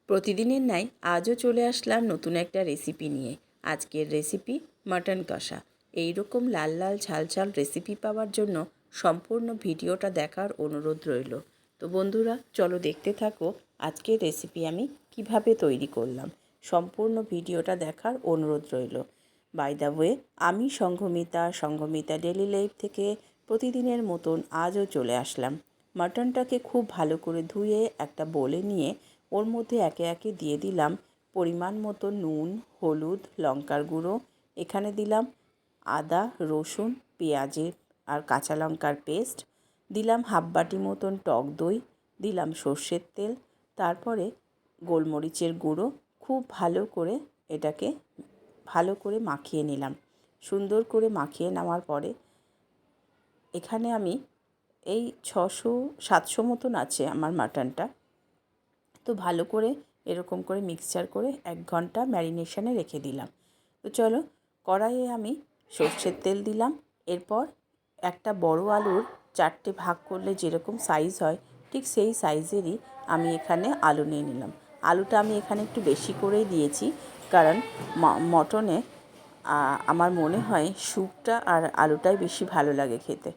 প্রতিদিনের ন্যায় আজও চলে আসলাম নতুন একটা রেসিপি নিয়ে। আজকের রেসিপি মাটন কষা। এই রকম লাল লাল ঝাল ঝাল রেসিপি পাওয়ার জন্য সম্পূর্ণ ভিডিওটা দেখার অনুরোধ রইল। তো বন্ধুরা চলো দেখতে থাকো আজকের রেসিপি আমি কিভাবে তৈরি করলাম। সম্পূর্ণ ভিডিওটা দেখার অনুরোধ রইল। বাই দ্য ওয়ে, আমি সংঘমিতা ডেলি লাইফ থেকে প্রতিদিনের মতন আজও চলে আসলাম। মাটনটাকে খুব ভালো করে ধুয়ে একটা বোলে নিয়ে ওর মধ্যে একে একে দিয়ে দিলাম পরিমাণ মতো নুন, হলুদ, লঙ্কার গুঁড়ো। এখানে দিলাম আদা, রসুন, পেঁয়াজের আর কাঁচা লঙ্কার পেস্ট, দিলাম হাফ বাটি মতন টক দই, দিলাম সর্ষের তেল, তারপরে গোলমরিচের গুঁড়ো। খুব ভালো করে এটাকে ভালো করে মাখিয়ে নিলাম। সুন্দর করে মাখিয়ে নেওয়ার পরে এখানে আমি এই 600-700 মতন আছে আমার মাটনটা। তো ভালো করে এরকম করে মিক্সচার করে 1 ঘন্টা ম্যারিনেশনে রেখে দিলাম। তো চলো কড়াইয়ে আমি সর্ষের তেল দিলাম। এরপর একটা বড় আলুর 4টে ভাগ করলে যেরকম সাইজ হয় ঠিক সেই সাইজেরই আমি এখানে আলু নিয়ে নিলাম। আলুটা আমি এখানে একটু বেশি করেই দিয়েছি, কারণ মটনে আমার মনে হয় স্যুপটা আর আলুটাই বেশি ভালো লাগে খেতে।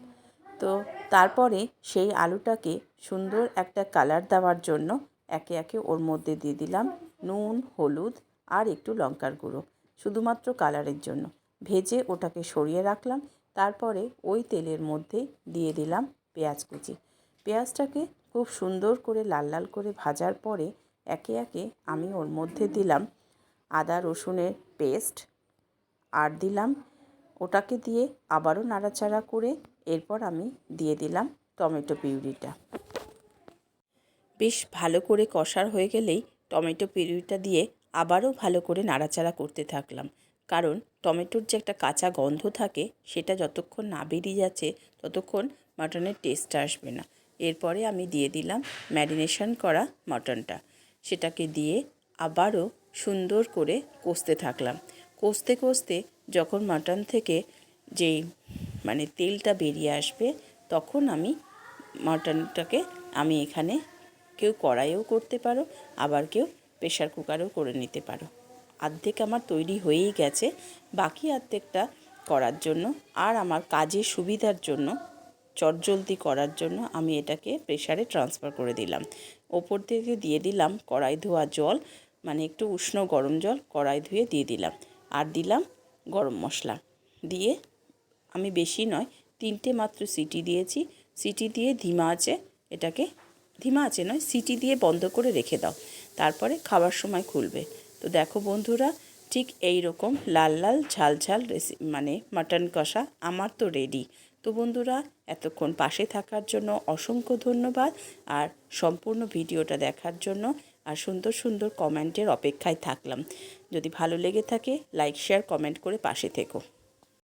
তো তারপরে সেই আলুটাকে সুন্দর একটা কালার দেওয়ার জন্য একে একে ওর মধ্যে দিয়ে দিলাম নুন, হলুদ আর একটু লঙ্কার গুঁড়ো, শুধুমাত্র কালারের জন্য। ভেজে ওটাকে সরিয়ে রাখলাম। তারপরে ওই তেলের মধ্যে দিয়ে দিলাম পেঁয়াজ কুচি। পেঁয়াজটাকে খুব সুন্দর করে লাল লাল করে ভাজার পরে একে একে আমি ওর মধ্যে দিলাম আদা রসুনের পেস্ট আর দিলাম ওটাকে দিয়ে আবারও নাড়াচাড়া করে এরপর আমি দিয়ে দিলাম টমেটো পিউরিটা। বেশ ভালো করে কষার হয়ে গেলেই টমেটো পিউরিটা দিয়ে আবারও ভালো করে নাড়াচাড়া করতে থাকলাম, কারণ টমেটোর যে একটা কাঁচা গন্ধ থাকে সেটা যতক্ষণ না বেরিয়ে যাচ্ছে ততক্ষণ মাটনের টেস্ট আসবে না। এরপরে আমি দিয়ে দিলাম ম্যারিনেশন করা মাটনটা। সেটাকে দিয়ে আবারও সুন্দর করে কষতে থাকলাম। কষতে কষতে যখন মাটন থেকে যেই তেলটা বেরিয়ে আসবে তখন আমি মাটনটাকে আমি এখানে কেউ কড়াইয়েও করতে পারো, আবার কেউ প্রেশার কুকারেও করে নিতে পারো। অর্ধেক আমার তৈরি হয়েই গেছে, বাকি অর্ধেকটা করার জন্য আর আমার কাজের সুবিধার জন্য চটজলদি করার জন্য আমি এটাকে প্রেশারে ট্রান্সফার করে দিলাম। ওপর থেকে দিয়ে দিলাম কড়াই ধোয়া জল, একটু উষ্ণ গরম জল কড়াই ধুয়ে দিয়ে দিলাম। আর দিলাম গরম মশলা দিয়ে আমি বেশি নয় 3টে মাত্র সিটি দিয়েছি। সিটি দিয়ে ধিমা আছে নয়, সিটি দিয়ে বন্ধ করে রেখে দাও, তারপরে খাবার সময় খুলবে। তো দেখো বন্ধুরা, ঠিক এই রকম লাল লাল ঝাল ঝাল মাটন কষা আমার তো রেডি। তো বন্ধুরা, এতক্ষণ পাশে থাকার জন্য অসংখ্য ধন্যবাদ, আর সম্পূর্ণ ভিডিওটা দেখার জন্য আর সুন্দর সুন্দর কমেন্টের অপেক্ষায় থাকলাম। যদি ভালো লেগে থাকে লাইক শেয়ার কমেন্ট করে পাশে থেকো।